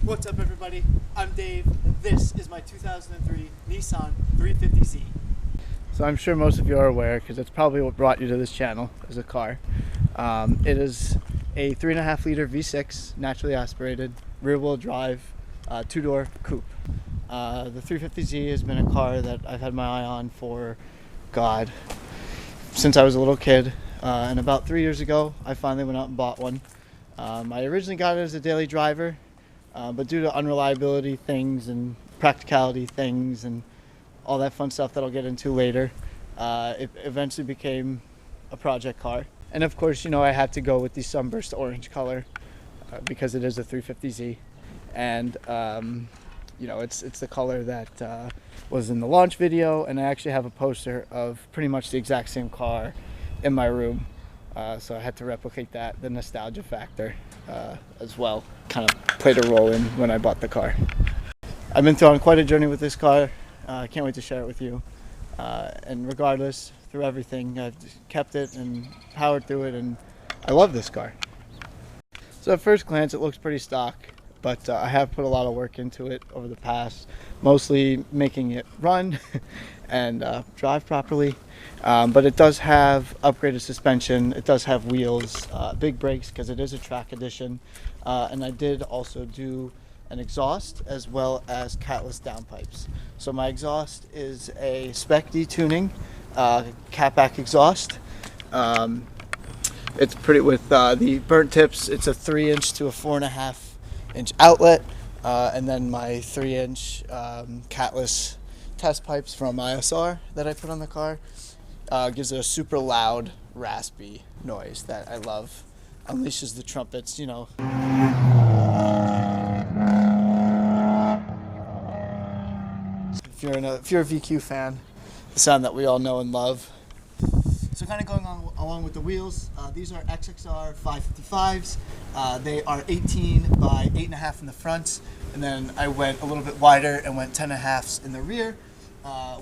What's up, everybody? I'm Dave. This is my 2003 Nissan 350Z. So I'm sure most of you are aware, because it's probably what brought you to this channel as a car. It is a 3.5 liter V6 naturally aspirated rear-wheel drive 2-door coupe. The 350Z has been a car that I've had my eye on for, since I was a little kid. And about 3 years ago, I finally went out and bought one. I originally got it as a daily driver, but due to unreliability things and practicality things and all that fun stuff that I'll get into later, it eventually became a project car. And of course, you know, I had to go with the sunburst orange color because it is a 350Z. And you know, it's the color that was in the launch video, and I actually have a poster of pretty much the exact same car in my room. So I had to replicate that. The nostalgia factor as well kind of played a role in when I bought the car. I've been through on quite a journey with this car. I can't wait to share it with you. And regardless, through everything, I've just kept it and powered through it, and I love this car. So at first glance, it looks pretty stock, but I have put a lot of work into it over the past, mostly making it run and drive properly. But it does have upgraded suspension, it does have wheels, big brakes because it is a track edition, and I did also do an exhaust as well as catless downpipes. So my exhaust is a Spec D tuning catback exhaust. It's pretty with the burnt tips. It's a 3-inch to a 4.5-inch outlet, and then my 3-inch catless test pipes from ISR that I put on the car gives it a super loud, raspy noise that I love. Unleashes the trumpets, you know. If you're a VQ fan, the sound that we all know and love. So kind of going on along with the wheels, these are XXR 555s. They are 18 by 8.5 in the front, and then I went a little bit wider and went 10.5s in the rear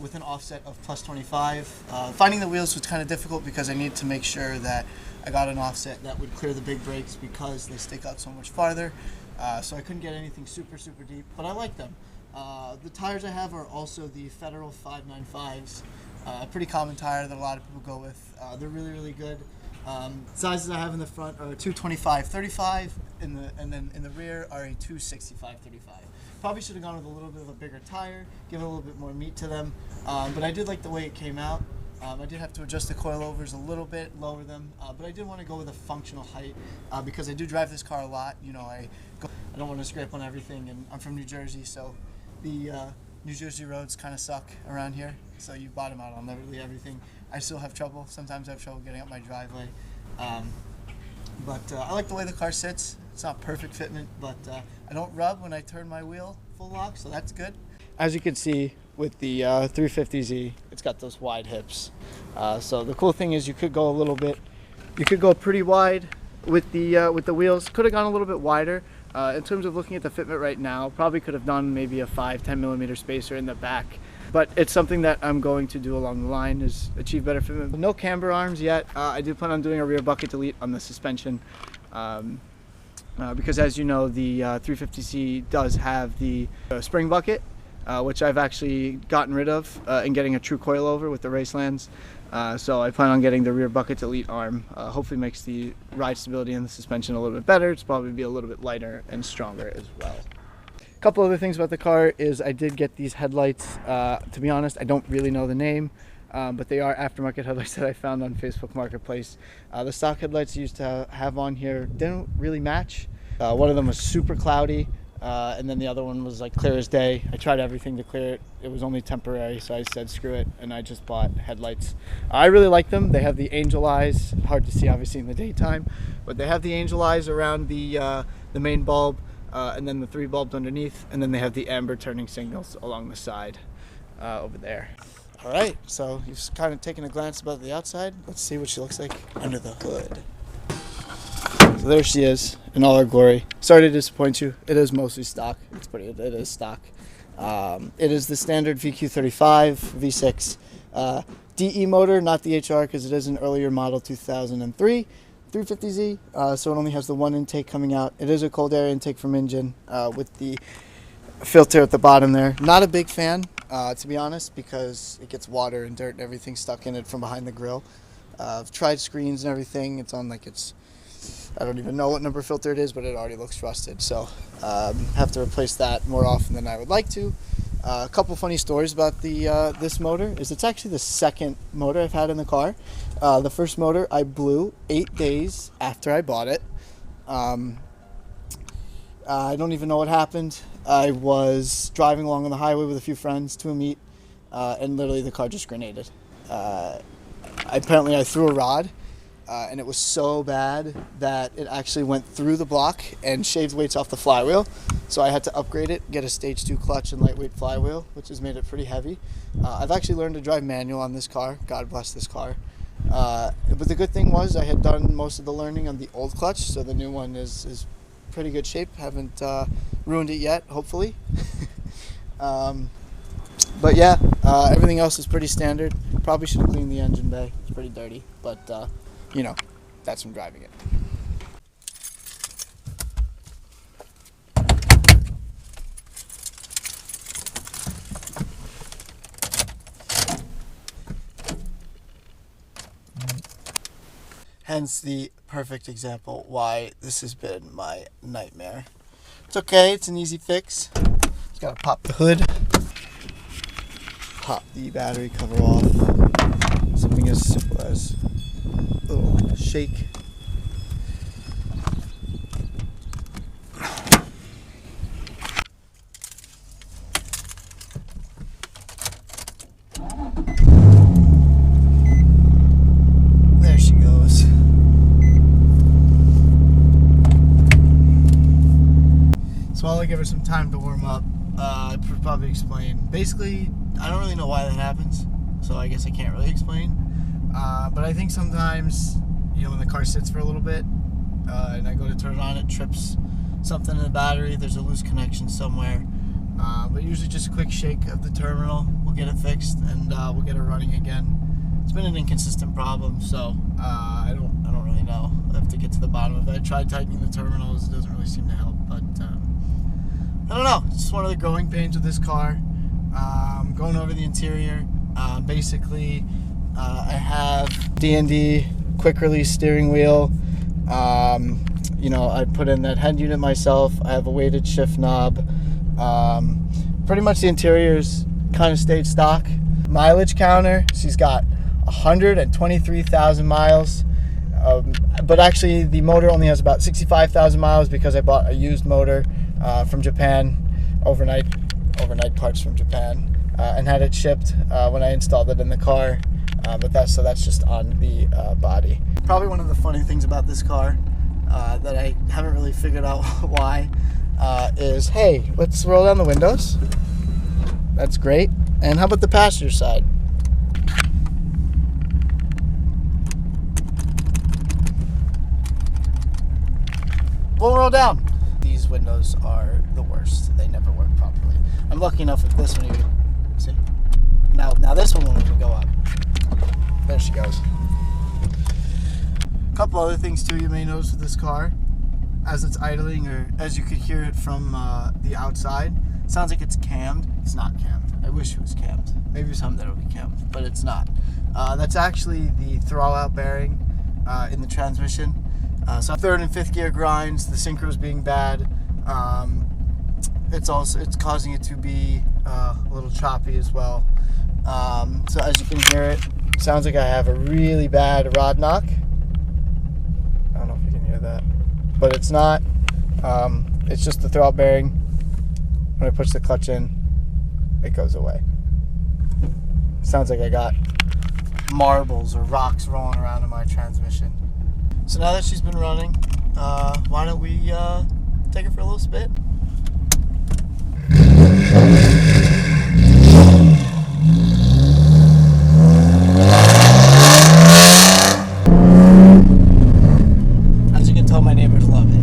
with an offset of plus 25. Finding the wheels was kind of difficult because I needed to make sure that I got an offset that would clear the big brakes because they stick out so much farther. So I couldn't get anything super deep, but I like them. The tires I have are also the Federal 595s, a pretty common tire that a lot of people go with. They're really good. Sizes I have in the front are a 225/35, and then in the rear are a 265/35. Probably should have gone with a little bit of a bigger tire, give it a little bit more meat to them, but I did like the way it came out. I did have to adjust the coilovers a little bit, lower them, but I did want to go with a functional height because I do drive this car a lot. You know, I don't want to scrape on everything, and I'm from New Jersey, so the New Jersey roads kind of suck around here, so you bottom out on literally everything. I still have trouble. Sometimes I have trouble getting up my driveway, but I like the way the car sits. It's not perfect fitment, but I don't rub when I turn my wheel full lock, so that's good. As you can see with the 350Z, it's got those wide hips. So the cool thing is you could go pretty wide with the wheels. Could have gone a little bit wider. In terms of looking at the fitment right now, probably could have done maybe a 5-10 millimeter spacer in the back, but it's something that I'm going to do along the line, is achieve better fitment. No camber arms yet. I do plan on doing a rear bucket delete on the suspension, because as you know, the 350Z does have the spring bucket, which I've actually gotten rid of and getting a true coilover with the Racelands. So I plan on getting the rear bucket delete arm. Hopefully makes the ride stability and the suspension a little bit better. It's probably be a little bit lighter and stronger as well. A couple other things about the car is I did get these headlights. To be honest, I don't really know the name, but they are aftermarket headlights that I found on Facebook Marketplace. The stock headlights I used to have on here didn't really match. One of them was super cloudy, and then the other one was like clear as day. I tried everything to clear it. It was only temporary, so I said screw it, and I just bought headlights. I really like them. They have the angel eyes. Hard to see obviously in the daytime, but they have the angel eyes around the main bulb, and then the 3 bulbs underneath, and then they have the amber turning signals along the side over there. All right, so you've kind of taken a glance about the outside. Let's see what she looks like under the hood. So there she is in all her glory. Sorry to disappoint you. It is mostly stock. It is stock. It is the standard VQ35 V6 DE motor, not the HR, because it is an earlier model 2003. 350Z, so it only has the one intake coming out. It is a cold air intake from engine with the filter at the bottom there. Not a big fan, to be honest, because it gets water and dirt and everything stuck in it from behind the grill. I've tried screens and everything. It's on like I don't even know what number filter it is, but it already looks rusted. So have to replace that more often than I would like to. A couple funny stories about this motor is it's actually the second motor I've had in the car. The first motor I blew 8 days after I bought it. I don't even know what happened. I was driving along on the highway with a few friends to a meet, and literally the car just grenaded. Apparently I threw a rod, and it was so bad that it actually went through the block and shaved weights off the flywheel. So I had to upgrade it, get a stage 2 clutch and lightweight flywheel, which has made it pretty heavy. I've actually learned to drive manual on this car. God bless this car. But the good thing was I had done most of the learning on the old clutch, so the new one is pretty good shape. Haven't ruined it yet, hopefully. But yeah, everything else is pretty standard. Probably should have cleaned the engine bay. It's pretty dirty, but you know, that's from driving it. Hence the perfect example why this has been my nightmare. It's okay, it's an easy fix. Just gotta pop the hood, pop the battery cover off. Something as simple as a little shake. There she goes. So while I give her some time to warm up, I could probably explain. Basically, I don't really know why that happens, so I guess I can't really explain. But I think sometimes, you know, when the car sits for a little bit, and I go to turn it on, it trips something in the battery. There's a loose connection somewhere. But usually just a quick shake of the terminal will get it fixed, and we'll get it running again. It's been an inconsistent problem, so I don't really know. I have to get to the bottom of it. I tried tightening the terminals. It doesn't really seem to help, but I don't know. It's just one of the growing pains with this car. Going over the interior, basically I have D&D quick release steering wheel. You know, I put in that head unit myself. I have a weighted shift knob. Pretty much the interior's kind of stayed stock. Mileage counter, she's got 123,000 miles. But actually the motor only has about 65,000 miles because I bought a used motor from Japan, overnight parts from Japan, and had it shipped when I installed it in the car. But that's just on the body. Probably one of the funny things about this car that I haven't really figured out why is, hey, let's roll down the windows. That's great. And how about the passenger side? Won't roll down. These windows are the worst. They never work properly. I'm lucky enough with this one. You see? Now this one won't even go up. There she goes. A couple other things too you may notice with this car. As it's idling, or as you could hear it from the outside, it sounds like it's cammed. It's not cammed. I wish it was cammed. Maybe someday it'll be cammed, but it's not. That's actually the throwout bearing in the transmission. So third and fifth gear grinds, the synchro's being bad. It's causing it to be a little choppy as well. So as you can hear it, sounds like I have a really bad rod knock. I don't know if you can hear that, but it's not. It's just the throwout bearing. When I push the clutch in, it goes away. Sounds like I got marbles or rocks rolling around in my transmission. So now that she's been running, why don't we take her for a little spit? As you can tell, my neighbors love it.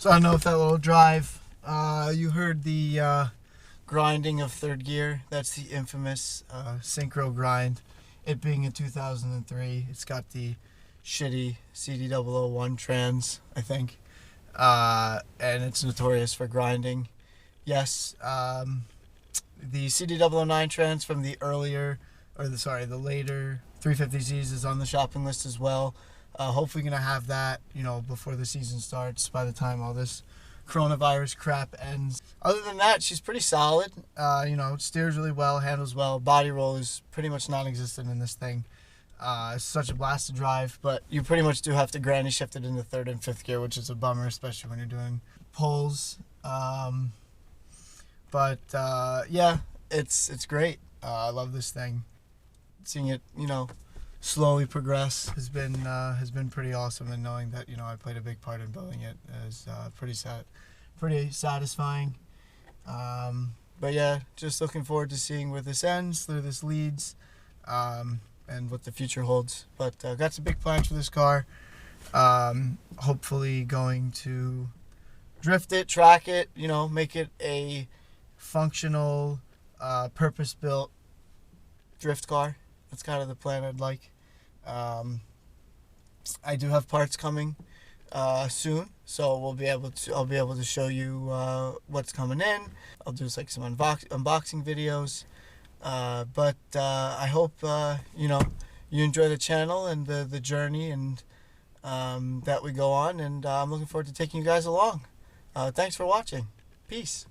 So I don't know if that little drive, you heard the grinding of third gear. That's the infamous synchro grind. It being a 2003, it's got the shitty CD001 trans, I think, and it's notorious for grinding. Yes, the CD009 trans from the later 350Zs is on the shopping list as well. Hopefully gonna have that, before the season starts, by the time all this coronavirus crap ends. Other than that, she's pretty solid. Steers really well, handles well. Body roll is pretty much non-existent in this thing. It's such a blast to drive, but you pretty much do have to granny shift it into third and fifth gear, which is a bummer, especially when you're doing pulls. Yeah, it's great. I love this thing. Seeing it, slowly progress has been pretty awesome, and knowing that I played a big part in building it is pretty satisfying. But yeah, just looking forward to seeing where this ends, where this leads, and what the future holds. But got some big plans for this car. Hopefully going to drift it, track it, make it a functional, purpose-built drift car. That's kind of the plan I'd like. I do have parts coming soon, so I'll be able to show you what's coming in. I'll do some unboxing videos. But I hope you enjoy the channel and the journey and that we go on, and I'm looking forward to taking you guys along. Thanks for watching. Peace.